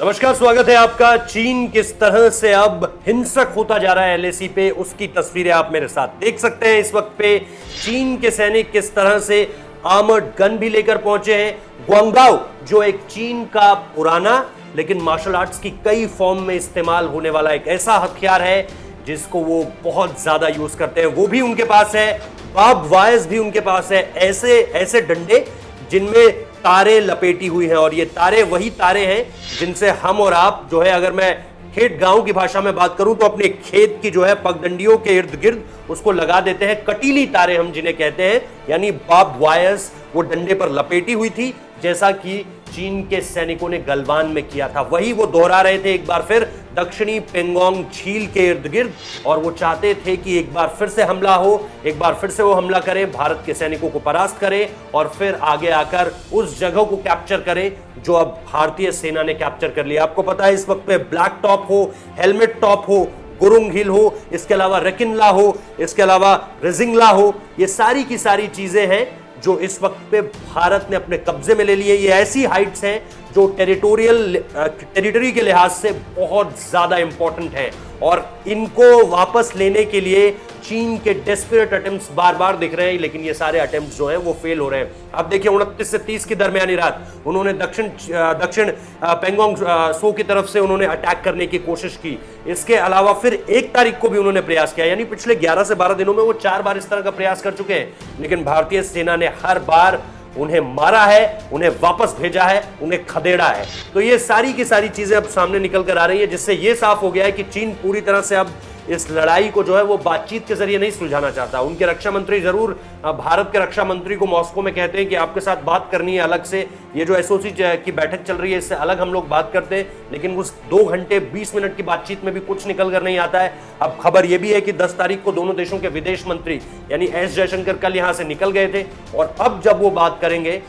नमस्कार, स्वागत है आपका। चीन किस तरह से अब हिंसक होता जा रहा है एलएसी पे, उसकी तस्वीरें आप मेरे साथ देख सकते हैं। इस वक्त पे चीन के सैनिक किस तरह से आर्मर्ड गन भी लेकर पहुंचे हैं। ग्वांगडाओ जो एक चीन का पुराना लेकिन मार्शल आर्ट्स की कई फॉर्म में इस्तेमाल होने वाला एक ऐसा हथियार है जिसको वो बहुत ज्यादा यूज करते हैं, वो भी उनके पास है। बार्ब वायर्स भी उनके पास है, ऐसे ऐसे डंडे जिनमें तारे लपेटी हुई हैं। और ये तारे वही तारे हैं जिनसे हम और आप जो है, अगर मैं खेत गांव की भाषा में बात करूं तो अपने खेत की जो है पगडंडियों के इर्द गिर्द उसको लगा देते हैं। कटीली तारे हम जिन्हें कहते हैं, यानी बार्ब वायर्स वो डंडे पर लपेटी हुई थी, जैसा कि चीन के सैनिकों ने गलवान में किया था। वही वो दोहरा रहे थे एक बार फिर दक्षिणी पेंगोंग झील के इर्द गिर्द, और वो चाहते थे कि एक बार फिर से हमला हो, एक बार फिर से वो हमला करें, भारत के सैनिकों को परास्त करें और फिर आगे आकर उस जगह को कैप्चर करें जो अब भारतीय सेना ने कैप्चर कर लिया। आपको पता है इस वक्त पे ब्लैक टॉप हो, हेलमेट टॉप हो, गुरुंग हिल हो, इसके अलावा रेकिनला हो, इसके अलावा रेजिंगला हो, ये सारी की सारी चीजें हैं जो इस वक्त पे भारत ने अपने कब्जे में ले लिए। ये ऐसी हाइट्स हैं जो टेरिटरी के लिहाज से बहुत ज्यादा इंपॉर्टेंट है, और इनको वापस लेने के लिए चीन के डेस्परेट अटेम्प्ट्स बार बार दिख रहे हैं, लेकिन ये सारे अटेम्प्ट्स जो हैं वो फेल हो रहे हैं। अब देखिए 29 से 30 की दरमियानी रात उन्होंने दक्षिण पेंगोंग सो की तरफ से उन्होंने अटैक करने की कोशिश की। इसके अलावा फिर 1 तारीख को भी उन्होंने प्रयास किया, यानी पिछले 11 से 12 दिनों में वो 4 बार इस तरह का प्रयास कर चुके हैं, लेकिन भारतीय सेना ने हर बार उन्हें मारा है, उन्हें वापस भेजा है, उन्हें खदेड़ा है। तो ये सारी की सारी चीजें अब सामने निकल कर आ रही है, जिससे ये साफ हो गया है कि चीन पूरी तरह से अब इस लड़ाई को जो है वो बातचीत के जरिए नहीं सुलझाना चाहता। उनके रक्षा मंत्री जरूर भारत के रक्षा मंत्री को मॉस्को में कहते हैं कि आपके साथ बात करनी है अलग से, ये जो एसओसी की बैठक चल रही है इससे अलग हम लोग बात करते हैं, लेकिन उस 2 घंटे 20 मिनट की बातचीत में भी कुछ निकल कर नहीं आता है। अब खबर यह भी है कि 10 तारीख को दोनों देशों के विदेश मंत्री यानी एस जयशंकर कल यहां से निकल गए थे, और अब जब वो बात करेंगे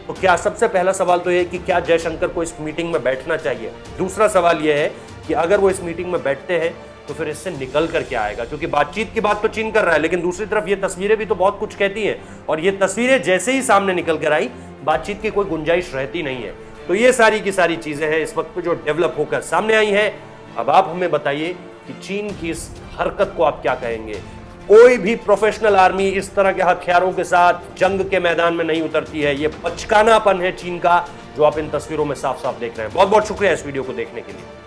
तो क्या, सबसे पहला सवाल तो यह कि क्या जयशंकर को इस मीटिंग में बैठना चाहिए। दूसरा सवाल यह है कि अगर वो इस मीटिंग में बैठते हैं तो फिर इससे निकल कर क्या आएगा, क्योंकि बातचीत की बात तो चीन कर रहा है, लेकिन दूसरी तरफ ये तस्वीरें भी तो बहुत कुछ कहती हैं, और ये तस्वीरें जैसे ही सामने निकल कर आई बातचीत की कोई गुंजाइश रहती नहीं है। तो ये सारी की सारी चीजें हैं इस वक्त पे जो डेवलप होकर सामने आई हैं। अब आप हमें बताइए कि चीन की इस हरकत को आप क्या कहेंगे। कोई भी प्रोफेशनल आर्मी इस तरह के हथियारों के साथ जंग के मैदान में नहीं उतरती है। ये बचकानापन है चीन का, जो आप इन तस्वीरों में साफ साफ देख रहे हैं। बहुत बहुत शुक्रिया इस वीडियो को देखने के लिए।